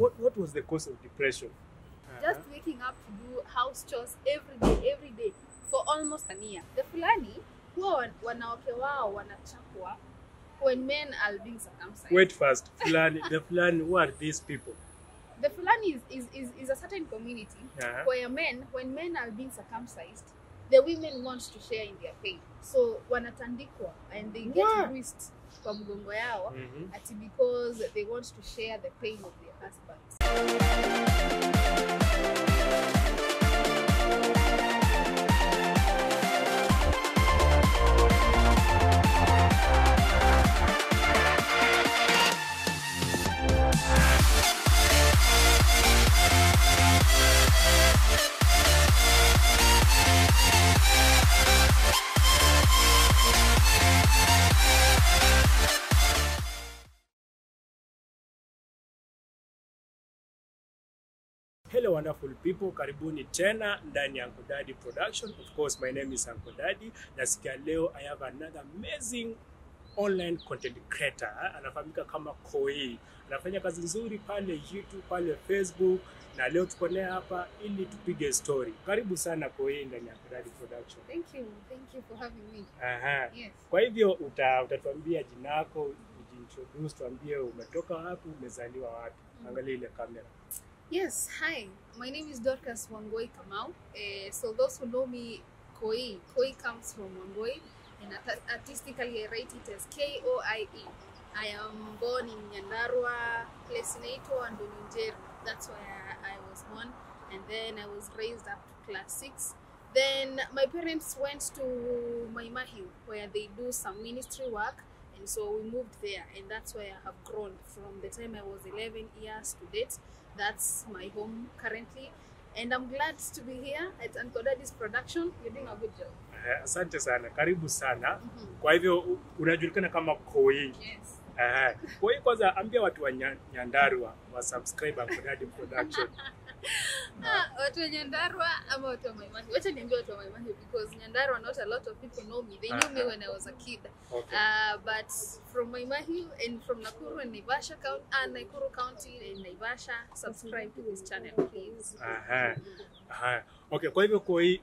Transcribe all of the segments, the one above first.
what was the cause of depression? Just waking up to do house chores every day for almost a year. The Fulani huwa wanawake wao wanachapwa when men are being circumcised. Wait first, the Fulani, who are these people? The Fulani is a certain community where when men are being circumcised, the women want to share in their pain. So wanatandikwa and they get bruised kwa mgongo yao ati because they want to share the pain of their husbands. Hello wonderful people, karibuni tena ndani ya Uncle Daddy Production. Of course, my name is Uncle Daddy. Na siku ya leo I have another amazing online content creator. Anafahamika kama Koi. Anafanya kazi nzuri pale YouTube, pale Facebook. Na leo tuko naye hapa ili tupige story. Karibu sana Koi ndani ya Uncle Daddy Production. Thank you for having me. Yes. Kwa hivyo utatuambia jina lako, ujiintroduce, tuambie umetoka wapi, umezaliwa wapi. Angalia ile kamera. Yes, hi. My name is Dorcas Wangoi Kamau. So those who know me, Koi comes from Wangoi, and artistically I write it as K-O-I-E. I am born in Nyandarua, place inaitwa Ndununjeru. That's where I was born, and then I was raised up to class 6. Then my parents went to Maimahiu, where they do some ministry work, and so we moved there, and that's where I have grown from the time I was 11 years to date. That's my home currently, and I'm glad to be here at Uncle Daddy's Production. You're doing a good job. Asante sana, karibu sana. Kwa hivyo unajulikana kama Koi. Yes. Koi, kwanza ambia watu wa Nyandarua wa subscribe Uncle Daddy Production. Watu wa Nyandarua ama watu wa Maimahiu? Wacha niambie watu wa Maimahiu because Nyandarua not a lot of people know me. They knew me when I was a kid. Okay. But from Maimahiu and from Nakuru and Naivasha County, Nakuru County and Naivasha, subscribe to this channel, please. Okay, kwa hivyo Koi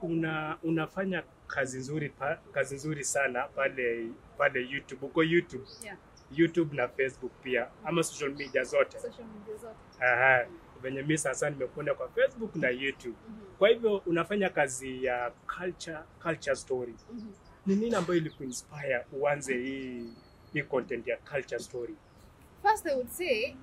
unafanya kazi nzuri sana pale YouTube. Uko YouTube? Yeah. YouTube na Facebook pia ama social media zote? Social media zote. Venye mimi sasa nimekuona kwa Facebook na YouTube. Kwa hivyo unafanya kazi ya culture story. Ni nini ambayo ilikuinspire uanze hii content ya culture story? First, I would say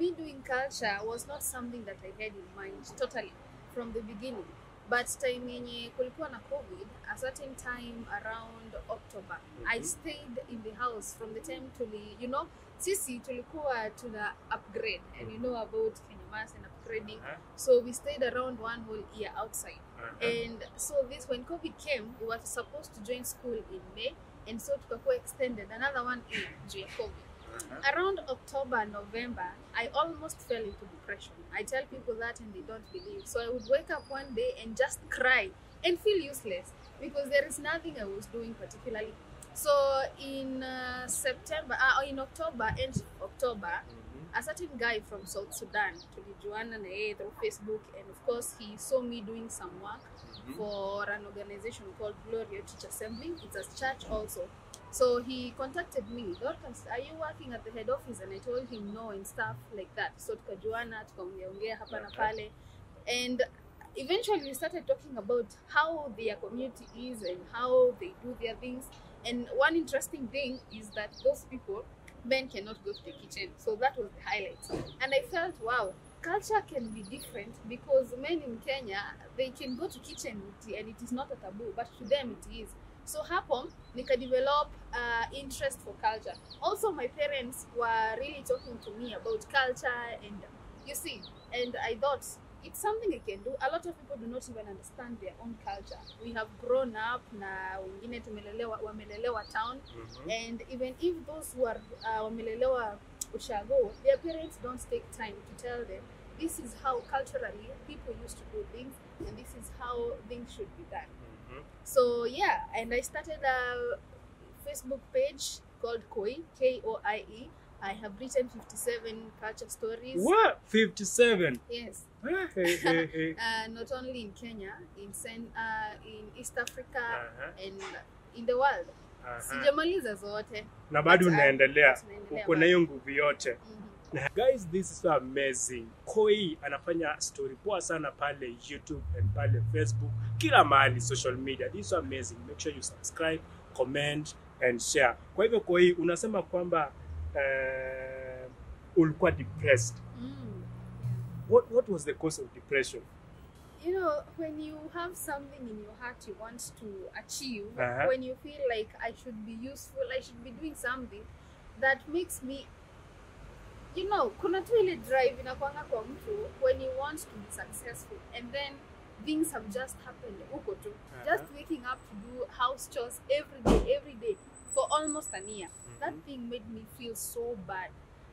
me doing culture was not something that I had in mind totally from the beginning. But time yenye kulikuwa na COVID, a certain time around October, I stayed in the house from the time sisi tulikuwa tuna upgrade, and you know about Kenya Mass and upgrading. So we stayed around one whole year outside. And so when COVID came, we were supposed to join school in May, and so tukakuwa extended another 1 year during COVID. Around October, November, I almost fell into depression. I tell people that and they don't believe. So I would wake up one day and just cry and feel useless because there is nothing I was doing particularly. So in October, end of October, a certain guy from South Sudan, tulijuana na yeye through Facebook, and of course he saw me doing some work for an organization called Glory Outreach Assembly. It's a church also. So he contacted me, Dorcas, are you working at the head office? And I told him no and stuff like that. So tukajuana, tukaongea hapa na pale. And eventually we started talking about how their community is and how they do their things. And one interesting thing is that those people, men cannot go to the kitchen. So that was the highlight. And I felt, wow, culture can be different because men in Kenya, they can go to kitchen and it is not a taboo, but to them it is. So hapo nika develop interest for culture. Also my parents were really talking to me about culture, and you see, and I thought it's something I can do. A lot of people do not even understand their own culture. We have grown up na wengine wamelelewa town, and even if those who are wamelelewa ushago, their parents don't take time to tell them this is how culturally people used to do things, and this is how things should be done. So and I started a Facebook page called Koi, K-O-I-E, I have written 57 culture stories. What? 57? Yes. Hey. Not only in Kenya, in East Africa, Uh-huh. and in the world. Sijamaliza zote. Na bado unaendelea. Tunaendelea Uko na hiyo nguvu yote. Mhm. Guys, this is so amazing. Koi anafanya story poa sana pale YouTube and pale Facebook, kila mahali social media. This is so amazing. Make sure you subscribe, comment and share. Kwa hivyo Koi, unasema kwamba ulikuwa depressed. What was the cause of depression? You know, when you have something in your heart you want to achieve, Uh-huh. when you feel like I should be useful, I should be doing something that makes me, you know, kuna tu ile drive inakuanga kwa mtu when you want to be successful, and then things have just happened huko tu. Just waking up to do house chores every day for almost an year. That thing made me feel so bad.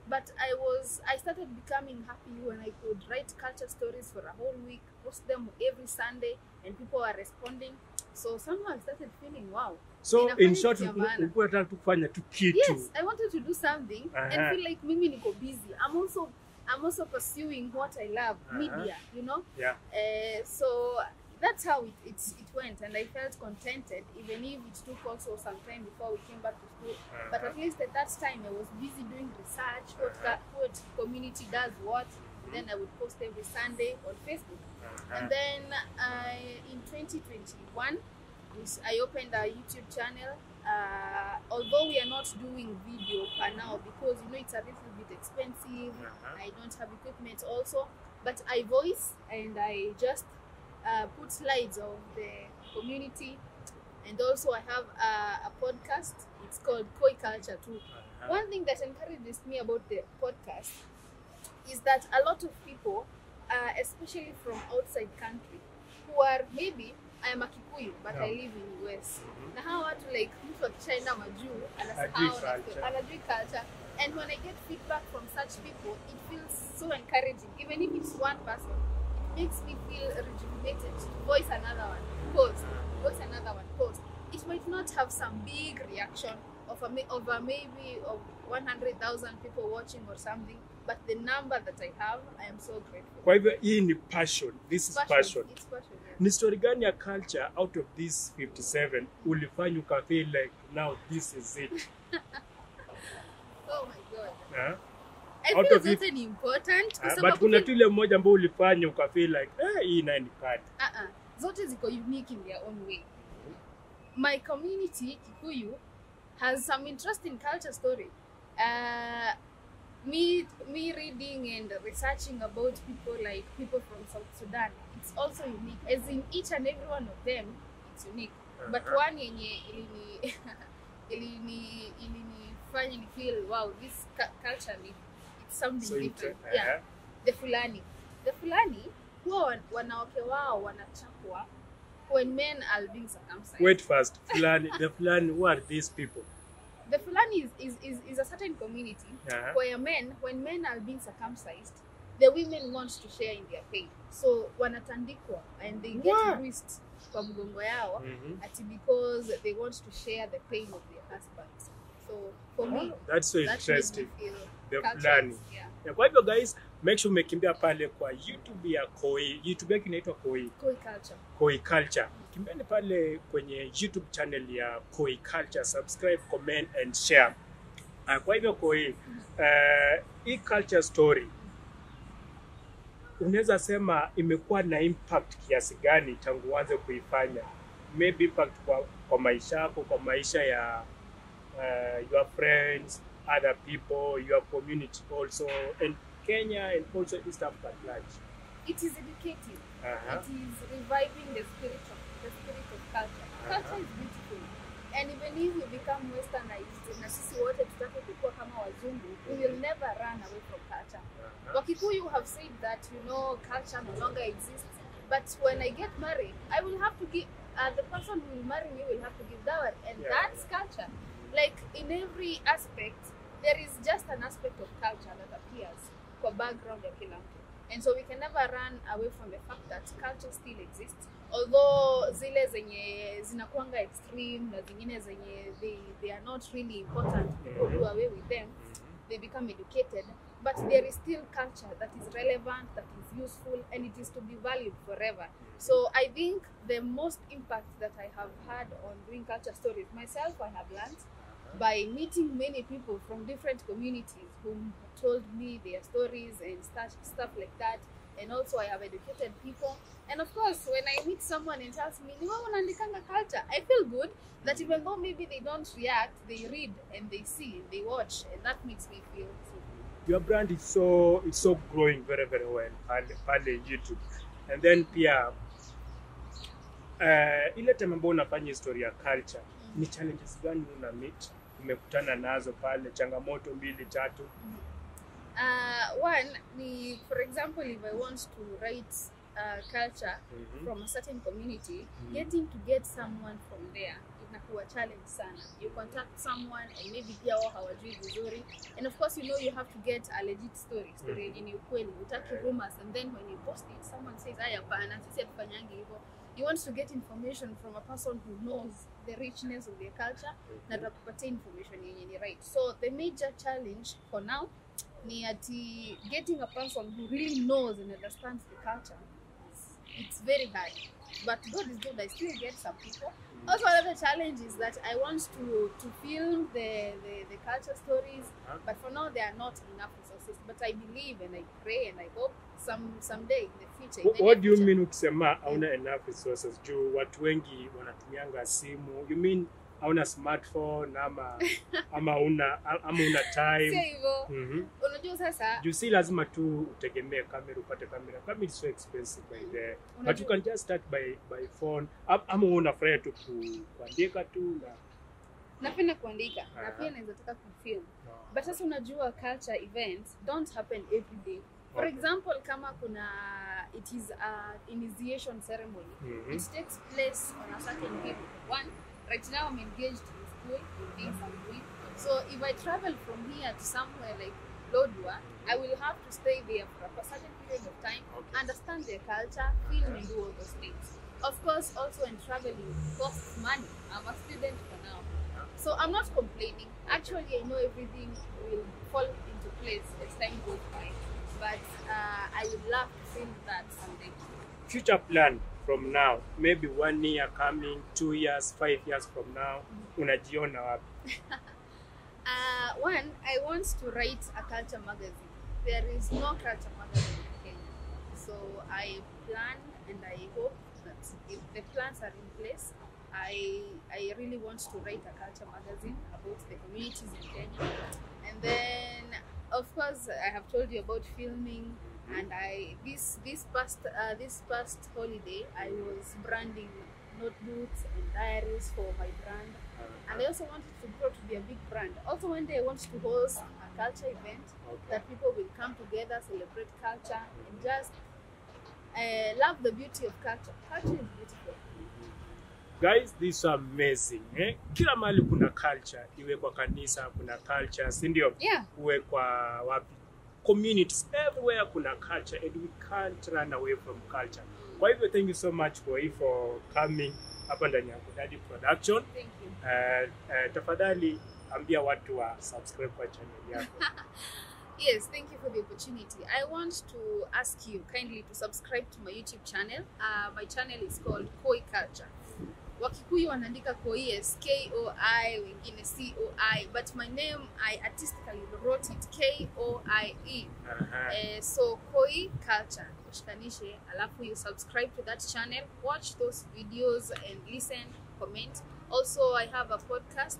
But I started becoming happy when I could write culture stories for a whole week, post them every Sunday, and people are responding. So somehow I started feeling, wow. So in short, ulikuwa unataka kufanya tu kitu. Yes, I wanted to do something and feel like mimi niko busy. I'm also pursuing what I love, media, you know? Yeah. So that's how it went, and I felt contented, even if it took also some time before we came back to school. But at least at that time I was busy doing research, what community does what, and then I would post every Sunday on Facebook. And then in 2021, I opened a YouTube channel. Although we are not doing video for now because, you know, it's a little bit expensive. I don't have equipment also, but I voice and I just put slides of the community, and also I have a podcast. It's called Koi Culture too. One thing that encourages me about the podcast is that a lot of people, especially from outside country, who are maybe, I am a Kikuyu but I live in US. Na hawa watu like mtu akishaenda majuu anajui culture, and when I get feedback from such people, it feels so encouraging. Even if it's one person, it makes me feel rejuvenated to voice another one post. It might not have some big reaction of maybe 100,000 people watching or something, but the number that I have, I am so grateful. Kwa hivyo hii ni passion. This is passion. It's passion, yeah. Ni story gani ya culture out of these 57 ulifanya uka feel like now this is it? Oh my God. I Out feel of zote ni important. But kuna tu ile moja ambao ulifanya uka feel like hii nayo ni kali. Zote ziko unique in their own way. My community, Kikuyu, has some interesting culture story. Me reading and researching about people from South Sudan, it's also unique. As in each and every one of them, it's unique. But one yenye ilinifanya ni feel, wow, this culture it's something so different. Yeah. The Fulani huwa wanawake wao wanachapwa when men are being circumcised. Wait first, the Fulani, who are these people? The Fulani is a certain community where when men are being circumcised, the women want to share in their pain. So wanatandikwa and they get bruised kwa mgongo yao ati because they want to share the pain of their husbands. So for me, that's so interesting. The Fulani. Yeah. Kwa hivyo guys, make sure umekimbia pale kwa YouTube ya Koi. YouTube yake inaitwa Koi Culture. Koi Culture. Kimbieni pale kwenye YouTube channel ya Koi Culture, subscribe, comment and share. Kwa hivyo Koi, hii culture story unaweza sema imekuwa na impact kiasi gani tangu uanze kuifanya? Maybe impact kwa maisha yako, kwa maisha ya your friends, other people, your community also, and Kenya and also East Africa at large. It is educative. It is reviving the spirit of culture. Culture is beautiful, and even if we become westernized, na sisi wote tutake kukua kama wazungu, we will never run away from culture. Wakikuyu have said that, you know, culture no longer exists, but when I get married, I will have to give the person who will marry me will have to give dowry, and that's culture. Like in every aspect, there is just an aspect of culture that appears kwa background ya kila mtu. And so we can never run away from the fact that culture still exists. Although zile zenye zinakuanga extreme na zingine zenye they are not really important, people do away with them. they become educated, but there is still culture that is relevant, that is useful, and it is to be valued forever. So I think the most impact that I have had on doing culture stories myself, I have learned by meeting many people from different communities who told me their stories and stuff like that. And also I have educated people. And of course, when I meet someone and tells me, "Ni wewe unaandikanga culture," I feel good that even though maybe they don't react, they read and they see, they watch, and that makes me feel so good. Your brand is so growing very well pale YouTube. And then pia ile time ambayo unafanya historia ya culture, ni challenges gani una meet? Umekutana nazo pale, changamoto 2-3? One, for example, if I want to write culture from a certain community, getting to get someone from there inakuwa challenge sana. You contact someone and maybe pia wao hawajui vizuri, and of course you have to get a legit story yenye ni ukweli, utaki rumors, and then when you post it someone says haya bana sisi hatufanyangi hivyo. You want to get information from a person who knows the richness of their culture na atakupatia information yenye ni right. So the major challenge for now ni ati getting a person who really knows and understands the culture. It's very hard, but God is good, I still get some people. Also, another challenge is that I want to film the culture stories, but for now there are not enough resources. But I believe and I pray and I hope someday in the future. What do you mean ukisema hauna enough resources? Juu watu wengi wanatumianga simu. You mean hauna smartphone ama una time? Sio hivyo. Unajua sasa juu si lazima tu utegemee kamera, upate kamera. Kamera is so expensive by the. But you can just start by phone. Ama unafurahia tu kuandika tu na napenda kuandika na pia naweza taka kufilm. But sasa unajua culture events don't happen every day. For example, kama it is an initiation ceremony. It takes place on a certain period. One, right now I'm engaged in school, in things I'm doing. So if I travel from here to somewhere like Lodwar, I will have to stay there for a certain period of time, understand their culture, film and do all those things. Of course, also when traveling costs money. I'm a student for now. So I'm not complaining. Actually, I know everything will fall into place as time goes by. But I would love to film that someday. Future plan from now, maybe 1 year coming, 2 years, 5 years from now, unajiona wapi? One, I want to write a culture magazine. There is no culture magazine in Kenya. So I plan and I hope that if the plans are in place, I really want to write a culture magazine about the communities in Kenya. And then, of course, I have told you about filming, and this past holiday I was branding notebooks and diaries for my brand, and I also wanted to grow to be a big brand. Also, one day I want to host a culture event that people will come together, celebrate culture, and just love the beauty of culture. Culture is beautiful. Guys, this is amazing. Kila mahali kuna culture. Iwe kwa kanisa kuna culture, si ndio? Yeah. Uwe kwa wapi? Communities, everywhere kuna culture, and we can't run away from culture. Kwa hivyo, thank you so much for coming hapa ndani ya Uncle Daddy Production. Thank you. Tafadhali ambia watu wa subscribe kwa channel yako. Yes, thank you for the opportunity. I want to ask you kindly to subscribe to my YouTube channel. My channel is called Koi Culture. Wakikuyu wanaandika Koi as K-O-I, wengine C-O-I, but my name I artistically wrote it K-O-I-E. So Koi Culture, ushikanishe, alafu you subscribe to that channel, watch those videos and listen, comment. Also, I have a podcast.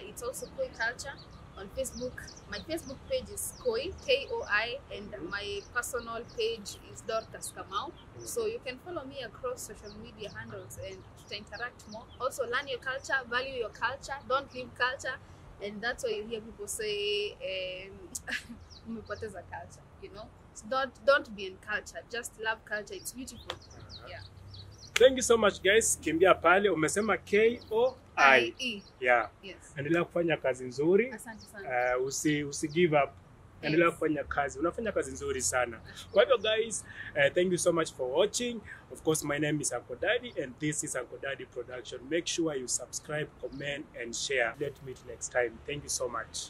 It's also Koi Culture on Facebook. My Facebook page is Koi, K-O-I, and my personal page is Dorcas Kamau. So you can follow me across social media handles and to interact more. Also, learn your culture, value your culture, don't leave culture. And that's why you hear people say, umepoteza culture, you know? So don't be in culture, just love culture, it's beautiful. Yeah. Thank you so much, guys. Kimbia pale, umesema K-O-I. Yeah. Yes. Endelea kufanya kazi nzuri. Asante sana. Usi give up. Endelea kufanya kazi. Unafanya kazi nzuri sana. Kwa hivyo, guys, thank you so much for watching. Of course, my name is Uncle Daddy and this is Uncle Daddy Production. Make sure you subscribe, comment and share. Let's meet next time. Thank you so much.